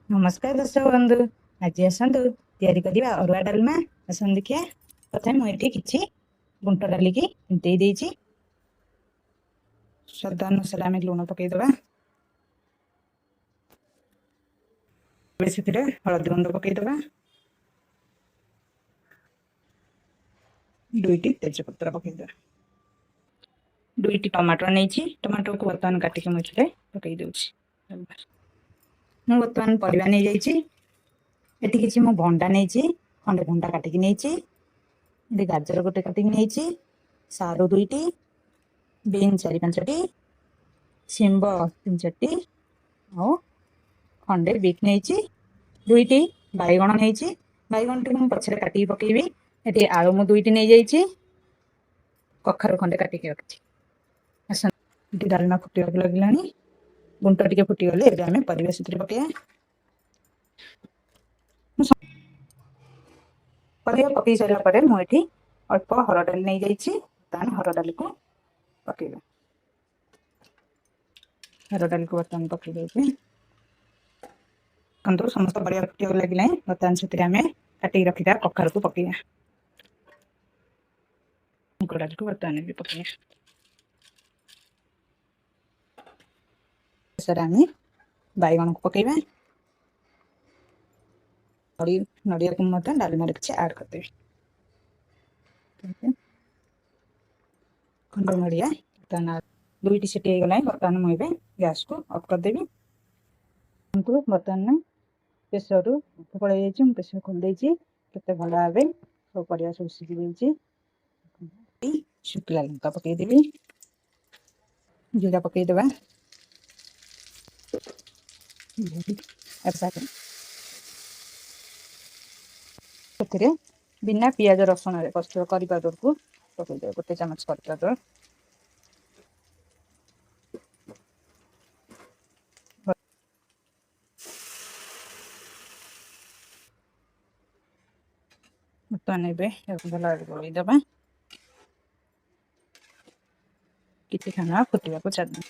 नमस्कार दर्शक बंधु। आज आसतु तैयारी करवा अरुआ डालमा। आसन देखिए प्रथम मुझे किसी बुंट डाल की फुंटई देछि। स्वाद अनुसार आम लुण पकईदे से हलदी गुंड पकईदे दुईटी तेजपत्र पकईदे दुईटी टमाटर नहीं टमाटर को बर्तमान काटिक मुझे पकई दूसरी ମୁଁ ବର୍ତ୍ତମାନ ପରିବା ନେଇଯାଇଛି। ଏଠି କିଛି ମୁଁ ଭଣ୍ଡା ନେଇଛି, ଖଣ୍ଡେ ଭଣ୍ଡା କାଟିକି ନେଇଛି। ଏଠି ଗାଜର ଗୋଟେ କାଟିକି ନେଇଛି, ସାରୁ ଦୁଇଟି, ବିନ୍ 4-5ଟି, ଶିମ୍ବ 3-4ଟି ଆଉ ଖଣ୍ଡେ ବିଟ୍ ନେଇଛି। ଦୁଇଟି ବାଇଗଣ ନେଇଛି, ବାଇଗଣଟିକୁ ମୁଁ ପଛରେ କାଟିକି ପକେଇବି। ଏଠି ଆଳୁ ମୁଁ ଦୁଇଟି ନେଇଯାଇଛି, କଖାରୁ ଖଣ୍ଡେ କାଟିକି ରଖିଛି। ଏଠି ଡାଲମା ଫୁଟିବାକୁ ଲାଗିଲାଣି। ଗୁଣ୍ଟ ଟିକେ ଫୁଟିଗଲେ ଏବେ ଆମେ ପରିବା ସେଥିରେ ପକେଇବା। ପରିବା ପକେଇ ସାରିଲା ପରେ ମୁଁ ଏଠି ଅଳ୍ପ ହରଡ଼ ଡାଲି ନେଇଯାଇଛି। ବର୍ତ୍ତମାନ ହରଡ଼ ଡାଲିକୁ ପକେଇବା। ହରଡ଼ ଡାଲିକୁ ବର୍ତ୍ତମାନ ପକେଇ ଦେଇକି ଦେଖନ୍ତୁ ସମସ୍ତ ପରିବା ଫୁଟିବାକୁ ଲାଗିଲାଣି। ବର୍ତ୍ତମାନ ସେଥିରେ ଆମେ କାଟିକି ରଖିଥିବା କଖାରୁକୁ ପକେଇବା। ମୁଗ ଡାଲିକୁ ବର୍ତ୍ତମାନ ବି ପକେଇବା। ଶେଷରେ ଆମେ ବାଇଗଣକୁ ପକେଇବା। ନଡ଼ିଆକୁ ମଧ୍ୟ ଡାଲମାରେ କିଛି ଆଡ୍ କରିଦେବି। ଖଣ୍ଡ ନଡ଼ିଆ ବର୍ତ୍ତମାନ ଦୁଇଟି ସିଟି ହେଇଗଲାଣି। ବର୍ତ୍ତମାନ ମୁଁ ଏବେ ଗ୍ୟାସକୁ ଅଫ୍ କରିଦେବି। ବର୍ତ୍ତମାନ ପ୍ରେସରରୁ ପଳେଇ ଯାଇଛି। ମୁଁ ପ୍ରେସର ଖୋଲିଦେଇଛି। କେତେ ଭଲ ଭାବେ ସବୁ ପରିବା ସବୁ ସିଝି ଯାଇଛି। ଶୁଖିଲା ଲଙ୍କା ପକେଇଦେବି, ଜିରା ପକେଇଦେବା। ସେଥିରେ ବିନା ପିଆଜ ରସୁଣରେ ପ୍ରସ୍ତୁତ କରି ପାଉଡରକୁ ପକେଇଦେବା। 1 ଚାମଚ କରି ପାଉଡର, ବର୍ତ୍ତମାନ ଏବେ ଭଲ ଭାବେ ଗୋଳେଇଦେବା। କିଛି ସମୟ ଫୁଟିବାକୁ ଛାଡ଼ିଦେବା।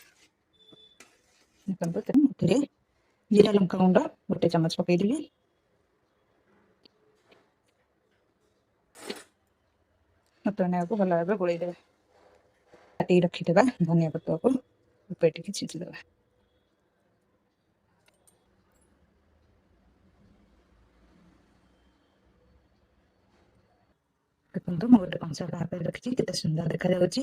ଦେଖନ୍ତୁ ଏଥିରେ ଜିରା ଲଙ୍କା ଗୁଣ୍ଡ 1 ଚାମଚ ପକେଇଦେବି। ବର୍ତ୍ତମାନ ଏହାକୁ ଭଲ ଭାବେ ଗୋଳେଇଦେବା। କାଟିକି ରଖିଥିବା ଧନିଆ ପତ୍ରକୁ ଉପରେ ଟିକେ ଛିଞ୍ଚିଦେବା। ଦେଖନ୍ତୁ ମୁଁ ଗୋଟେ କଂସା ଭାବରେ ରଖିଛି, କେତେ ସୁନ୍ଦର ଦେଖାଯାଉଛି।